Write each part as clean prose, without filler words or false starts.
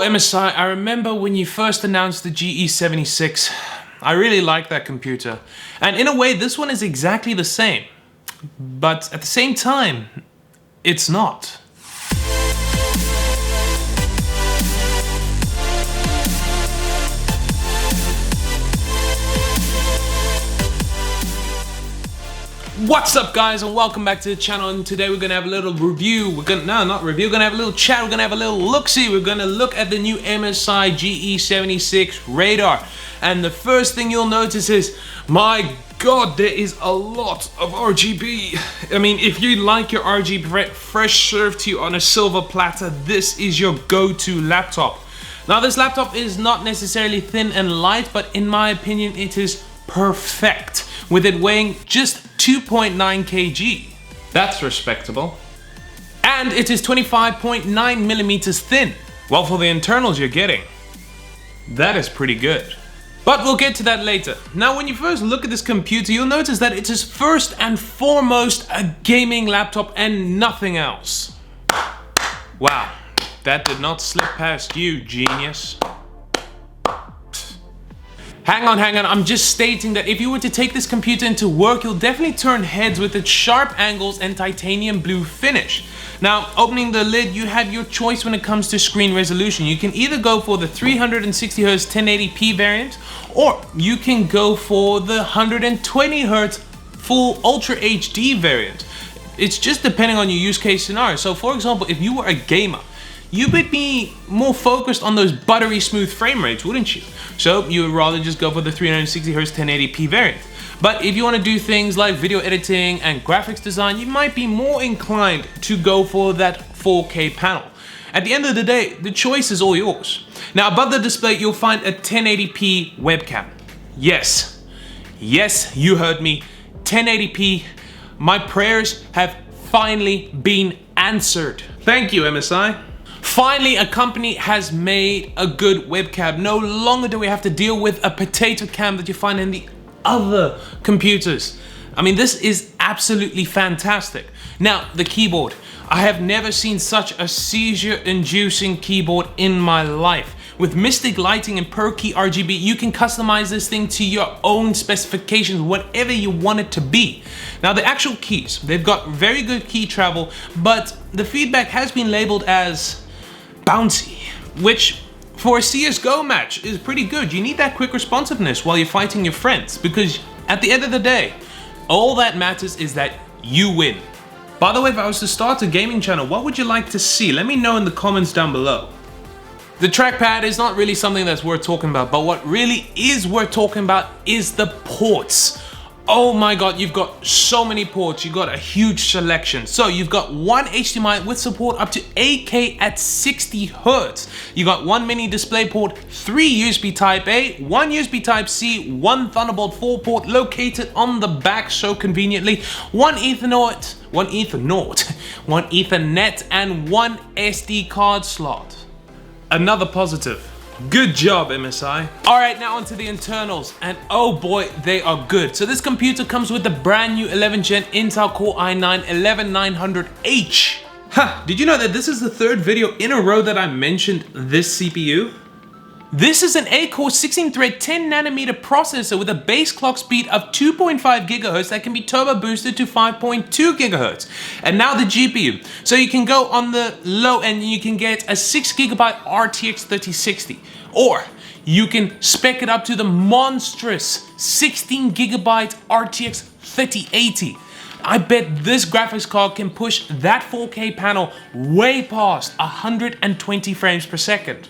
MSI, I remember when you first announced the GE76. I really liked that computer. And in a way, this one is exactly the same. But at the same time, it's not. What's up guys, and welcome back to the channel. And today we're gonna have a little review. We're gonna have a little chat. We're gonna have a little look-see. We're gonna look at the new MSI GE76 radar. And the first thing you'll notice is, my god, there is a lot of RGB. I mean, if you like your RGB fresh served to you on a silver platter, this is your go-to laptop. Now, this laptop is not necessarily thin and light, but in my opinion, it is perfect, with it weighing just 2.9 kg. That's respectable. And it is 25.9 millimeters thin. Well, for the internals you're getting, that is pretty good. But we'll get to that later. Now, when you first look at this computer, you'll notice that it is first and foremost a gaming laptop and nothing else. Wow, that did not slip past you, genius. Hang on, I'm just stating that if you were to take this computer into work, you'll definitely turn heads with its sharp angles and titanium blue finish. Now, opening the lid, you have your choice when it comes to screen resolution. You can either go for the 360Hz 1080p variant, or you can go for the 120Hz full Ultra HD variant. It's just depending on your use case scenario. So for example, if you were a gamer, you would be more focused on those buttery smooth frame rates, wouldn't you? So you would rather just go for the 360Hz 1080p variant. But if you want to do things like video editing and graphics design, you might be more inclined to go for that 4K panel. At the end of the day, the choice is all yours. Now, above the display, you'll find a 1080p webcam. Yes, you heard me, 1080p. My prayers have finally been answered. Thank you, MSI. Finally, a company has made a good webcam. No longer do we have to deal with a potato cam that you find in the other computers. I mean, this is absolutely fantastic. Now, the keyboard. I have never seen such a seizure-inducing keyboard in my life. With Mystic lighting and per key RGB, you can customize this thing to your own specifications, whatever you want it to be. Now, the actual keys, they've got very good key travel, but the feedback has been labeled as bouncy, which for a CSGO match is pretty good. You need that quick responsiveness while you're fighting your friends, because at the end of the day, all that matters is that you win. By the way, if I was to start a gaming channel, what would you like to see? Let me know in the comments down below. The trackpad is not really something that's worth talking about, but what really is worth talking about is the ports. Oh my god, you've got so many ports, you've got a huge selection. So you've got one HDMI with support up to 8K at 60 Hz. You got one mini display port, 3 USB Type A, 1 USB Type C, 1 Thunderbolt 4 port located on the back so conveniently, one Ethernet, and one SD card slot. Another positive. Good job, MSI. All right, now onto the internals, and oh boy, they are good. So this computer comes with the brand new 11th gen Intel Core i9 11900H. Did you know that this is the third video in a row that I mentioned this CPU? This is an 8-core 16-thread 10nm processor with a base clock speed of 2.5 GHz that can be turbo boosted to 5.2 GHz. And now the GPU. So you can go on the low end and you can get a 6GB RTX 3060. Or you can spec it up to the monstrous 16GB RTX 3080. I bet this graphics card can push that 4K panel way past 120 frames per second.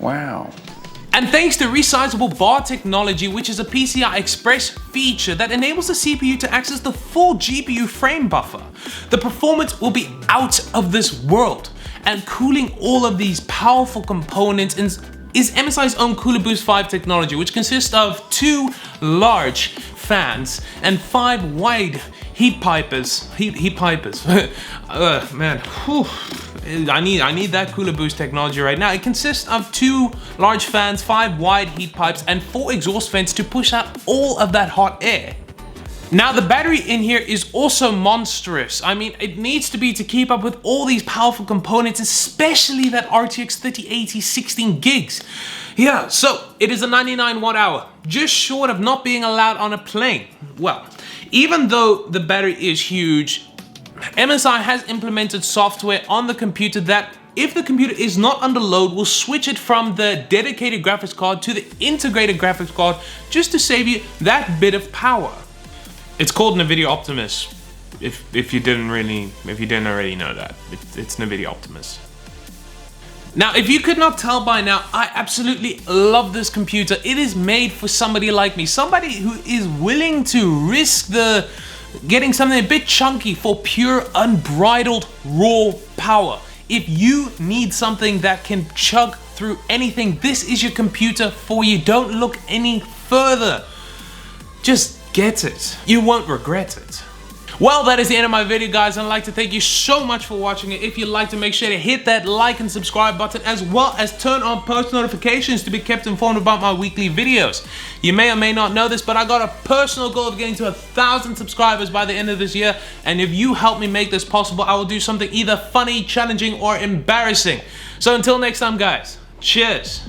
Wow. And thanks to resizable bar technology, which is a PCI Express feature that enables the CPU to access the full GPU frame buffer, the performance will be out of this world. And cooling all of these powerful components is MSI's own Cooler Boost 5 technology, which consists of 2 large fans and 5 wide heat pipers. Man, whew. I need that Cooler Boost technology right now. It consists of 2 large fans, 5 wide heat pipes, and 4 exhaust vents to push out all of that hot air. Now the battery in here is also monstrous. I mean, it needs to be to keep up with all these powerful components, especially that RTX 3080 16 gigs. Yeah, so it is a 99 watt hour, just short of not being allowed on a plane. Well, even though the battery is huge, MSI has implemented software on the computer that, if the computer is not under load, will switch it from the dedicated graphics card to the integrated graphics card just to save you that bit of power. It's called NVIDIA Optimus. If you didn't already know that, it's NVIDIA Optimus. Now, if you could not tell by now, I absolutely love this computer. It is made for somebody like me, somebody who is willing to risk getting something a bit chunky for pure, unbridled, raw power. If you need something that can chug through anything, this is your computer for you. Don't look any further. Just get it. You won't regret it. Well, that is the end of my video, guys, and I'd like to thank you so much for watching it. If you'd like to, make sure to hit that like and subscribe button, as well as turn on post notifications to be kept informed about my weekly videos. You may or may not know this, but I got a personal goal of getting to 1,000 subscribers by the end of this year, and if you help me make this possible, I will do something either funny, challenging, or embarrassing. So until next time, guys, cheers.